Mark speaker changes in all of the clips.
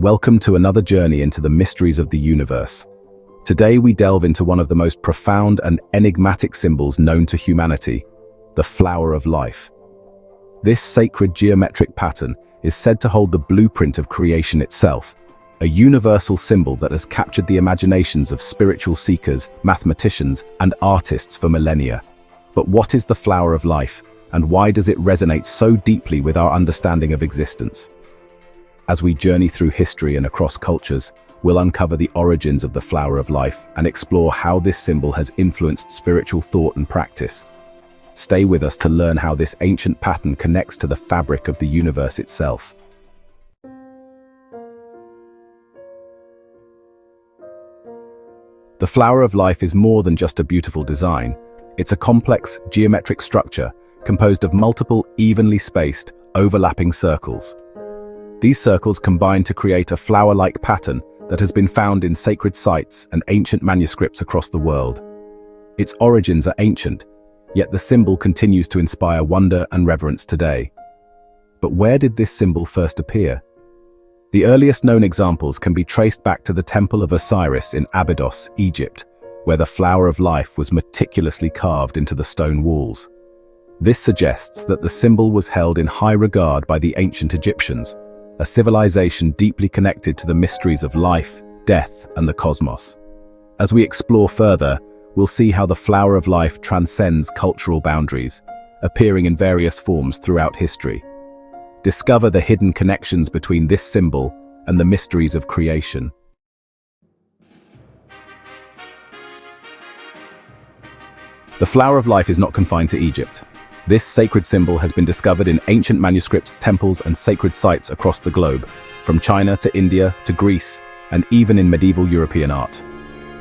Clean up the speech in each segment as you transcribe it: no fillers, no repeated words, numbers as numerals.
Speaker 1: Welcome to another journey into the mysteries of the universe. Today we delve into one of the most profound and enigmatic symbols known to humanity, the flower of life. This sacred geometric pattern is said to hold the blueprint of creation itself, a universal symbol that has captured the imaginations of spiritual seekers, mathematicians, and artists for millennia. But what is the flower of life, and why does it resonate so deeply with our understanding of existence? As we journey through history and across cultures, we'll uncover the origins of the flower of life and explore how this symbol has influenced spiritual thought and practice. Stay with us to learn how this ancient pattern connects to the fabric of the universe itself. The flower of life is more than just a beautiful design. It's a complex, geometric structure composed of multiple, evenly spaced, overlapping circles. These circles combine to create a flower-like pattern that has been found in sacred sites and ancient manuscripts across the world. Its origins are ancient, yet the symbol continues to inspire wonder and reverence today. But where did this symbol first appear? The earliest known examples can be traced back to the Temple of Osiris in Abydos, Egypt, where the flower of life was meticulously carved into the stone walls. This suggests that the symbol was held in high regard by the ancient Egyptians, a civilization deeply connected to the mysteries of life, death, and the cosmos. As we explore further, we'll see how the flower of life transcends cultural boundaries, appearing in various forms throughout history. Discover the hidden connections between this symbol and the mysteries of creation. The flower of life is not confined to Egypt. This sacred symbol has been discovered in ancient manuscripts, temples, and sacred sites across the globe, from China to India to Greece, and even in medieval European art.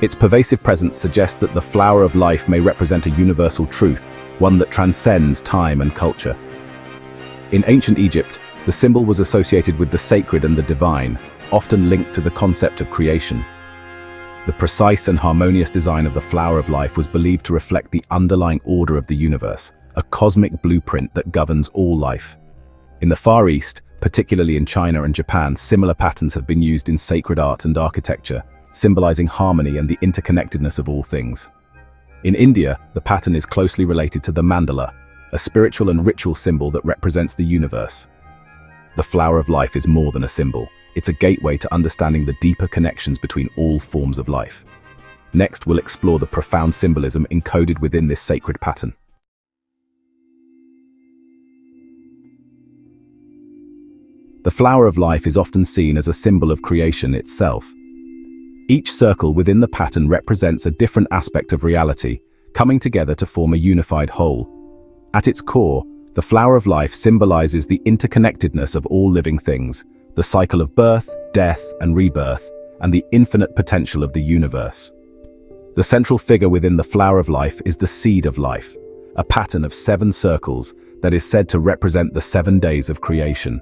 Speaker 1: Its pervasive presence suggests that the flower of life may represent a universal truth, one that transcends time and culture. In ancient Egypt, the symbol was associated with the sacred and the divine, often linked to the concept of creation. The precise and harmonious design of the flower of life was believed to reflect the underlying order of the universe, a cosmic blueprint that governs all life. In the Far East, particularly in China and Japan, similar patterns have been used in sacred art and architecture, symbolizing harmony and the interconnectedness of all things. In India, the pattern is closely related to the mandala, a spiritual and ritual symbol that represents the universe. The flower of life is more than a symbol. It's a gateway to understanding the deeper connections between all forms of life. Next, we'll explore the profound symbolism encoded within this sacred pattern. The flower of life is often seen as a symbol of creation itself. Each circle within the pattern represents a different aspect of reality, coming together to form a unified whole. At its core, the flower of life symbolizes the interconnectedness of all living things, the cycle of birth, death, and rebirth, and the infinite potential of the universe. The central figure within the flower of life is the seed of life, a pattern of 7 circles that is said to represent the 7 days of creation.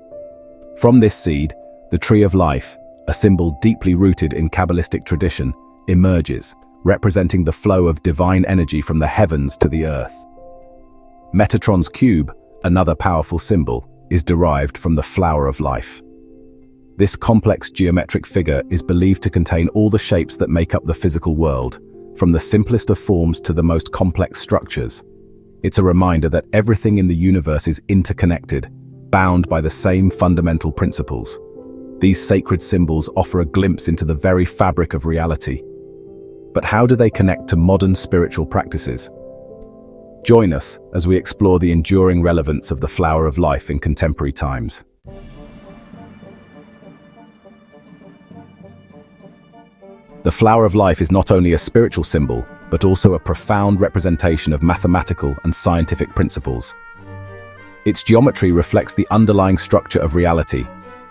Speaker 1: From this seed, the tree of life, a symbol deeply rooted in Kabbalistic tradition, emerges, representing the flow of divine energy from the heavens to the earth. Metatron's cube, another powerful symbol, is derived from the flower of life. This complex geometric figure is believed to contain all the shapes that make up the physical world, from the simplest of forms to the most complex structures. It's a reminder that everything in the universe is interconnected, bound by the same fundamental principles. These sacred symbols offer a glimpse into the very fabric of reality. But how do they connect to modern spiritual practices? Join us as we explore the enduring relevance of the flower of life in contemporary times. The flower of life is not only a spiritual symbol, but also a profound representation of mathematical and scientific principles. Its geometry reflects the underlying structure of reality,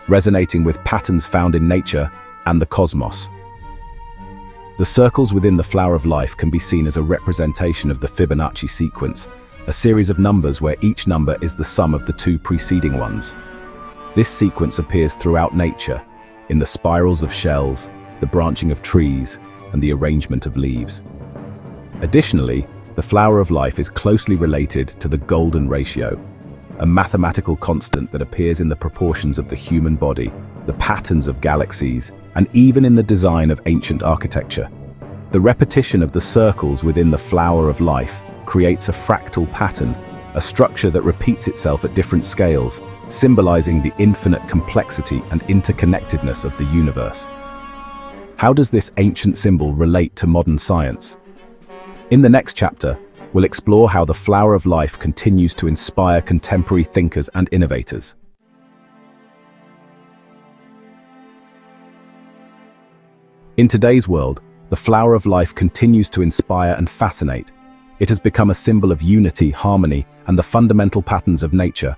Speaker 1: resonating with patterns found in nature and the cosmos. The circles within the flower of life can be seen as a representation of the Fibonacci sequence, a series of numbers where each number is the sum of the 2 preceding ones. This sequence appears throughout nature, in the spirals of shells, the branching of trees, and the arrangement of leaves. Additionally, the flower of life is closely related to the golden ratio, a mathematical constant that appears in the proportions of the human body, the patterns of galaxies, and even in the design of ancient architecture. The repetition of the circles within the flower of life creates a fractal pattern, a structure that repeats itself at different scales, symbolizing the infinite complexity and interconnectedness of the universe. How does this ancient symbol relate to modern science? In the next chapter, we'll explore how the flower of life continues to inspire contemporary thinkers and innovators. In today's world, the flower of life continues to inspire and fascinate. It has become a symbol of unity, harmony, and the fundamental patterns of nature.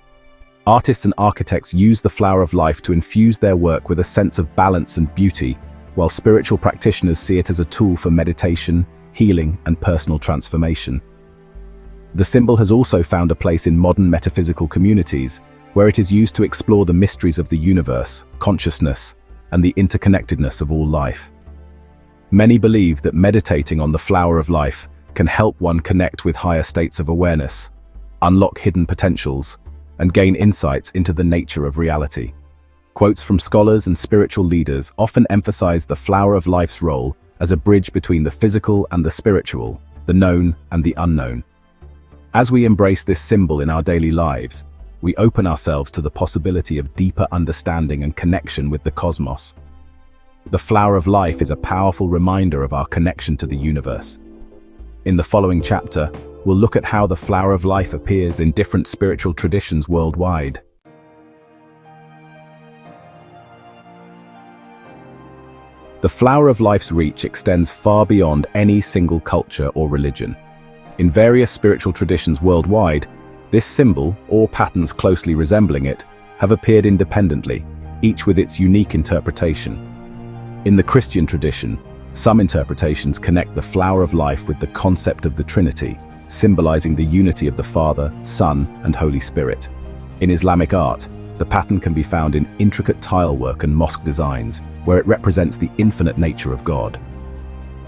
Speaker 1: Artists and architects use the flower of life to infuse their work with a sense of balance and beauty, while spiritual practitioners see it as a tool for meditation, healing, and personal transformation. The symbol has also found a place in modern metaphysical communities, where it is used to explore the mysteries of the universe, consciousness, and the interconnectedness of all life. Many believe that meditating on the flower of life can help one connect with higher states of awareness, unlock hidden potentials, and gain insights into the nature of reality. Quotes from scholars and spiritual leaders often emphasize the flower of life's role as a bridge between the physical and the spiritual, the known and the unknown. As we embrace this symbol in our daily lives, we open ourselves to the possibility of deeper understanding and connection with the cosmos. The flower of life is a powerful reminder of our connection to the universe. In the following chapter, we'll look at how the flower of life appears in different spiritual traditions worldwide. The flower of life's reach extends far beyond any single culture or religion. In various spiritual traditions worldwide, this symbol, or patterns closely resembling it, have appeared independently, each with its unique interpretation. In the Christian tradition, some interpretations connect the flower of life with the concept of the Trinity, symbolizing the unity of the Father, Son, and Holy Spirit. In Islamic art, the pattern can be found in intricate tile work and mosque designs, where it represents the infinite nature of God.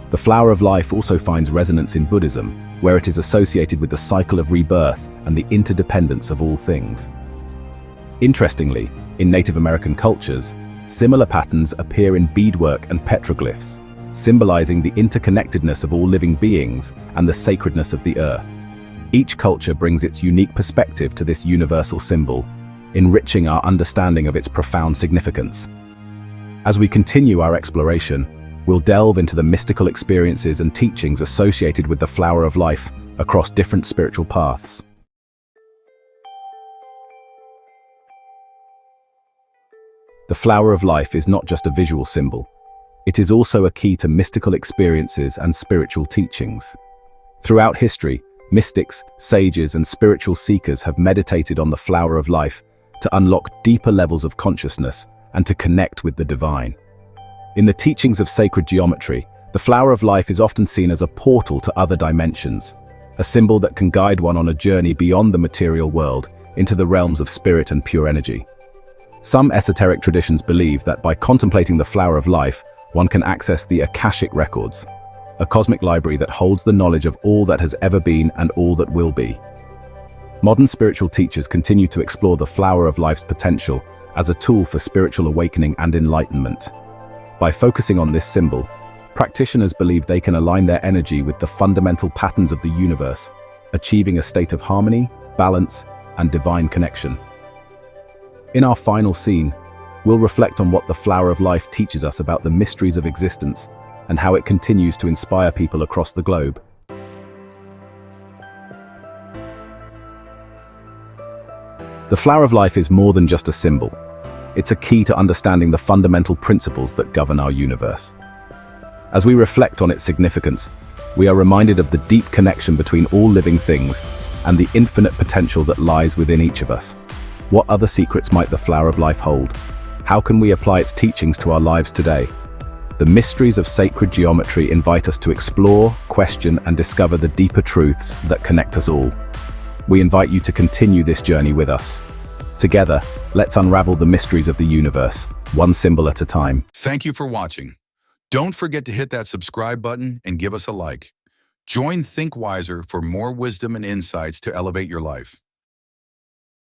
Speaker 1: The flower of life also finds resonance in Buddhism, where it is associated with the cycle of rebirth and the interdependence of all things. Interestingly, in Native American cultures, similar patterns appear in beadwork and petroglyphs, symbolizing the interconnectedness of all living beings and the sacredness of the earth. Each culture brings its unique perspective to this universal symbol, enriching our understanding of its profound significance. As we continue our exploration, we'll delve into the mystical experiences and teachings associated with the flower of life across different spiritual paths. The flower of life is not just a visual symbol. It is also a key to mystical experiences and spiritual teachings. Throughout history, mystics, sages, and spiritual seekers have meditated on the flower of life to unlock deeper levels of consciousness and to connect with the divine. In the teachings of sacred geometry, the flower of life is often seen as a portal to other dimensions, a symbol that can guide one on a journey beyond the material world into the realms of spirit and pure energy. Some esoteric traditions believe that by contemplating the flower of life, one can access the Akashic records, a cosmic library that holds the knowledge of all that has ever been and all that will be. Modern spiritual teachers continue to explore the flower of life's potential as a tool for spiritual awakening and enlightenment. By focusing on this symbol, practitioners believe they can align their energy with the fundamental patterns of the universe, achieving a state of harmony, balance, and divine connection. In our final scene, we'll reflect on what the flower of life teaches us about the mysteries of existence and how it continues to inspire people across the globe. The flower of life is more than just a symbol. It's a key to understanding the fundamental principles that govern our universe. As we reflect on its significance, we are reminded of the deep connection between all living things and the infinite potential that lies within each of us. What other secrets might the flower of life hold? How can we apply its teachings to our lives today? The mysteries of sacred geometry invite us to explore, question, and discover the deeper truths that connect us all. We invite you to continue this journey with us. Together, let's unravel the mysteries of the universe, one symbol at a time.
Speaker 2: Thank you for watching. Don't forget to hit that subscribe button and give us a like. Join Think Wiser for more wisdom and insights to elevate your life.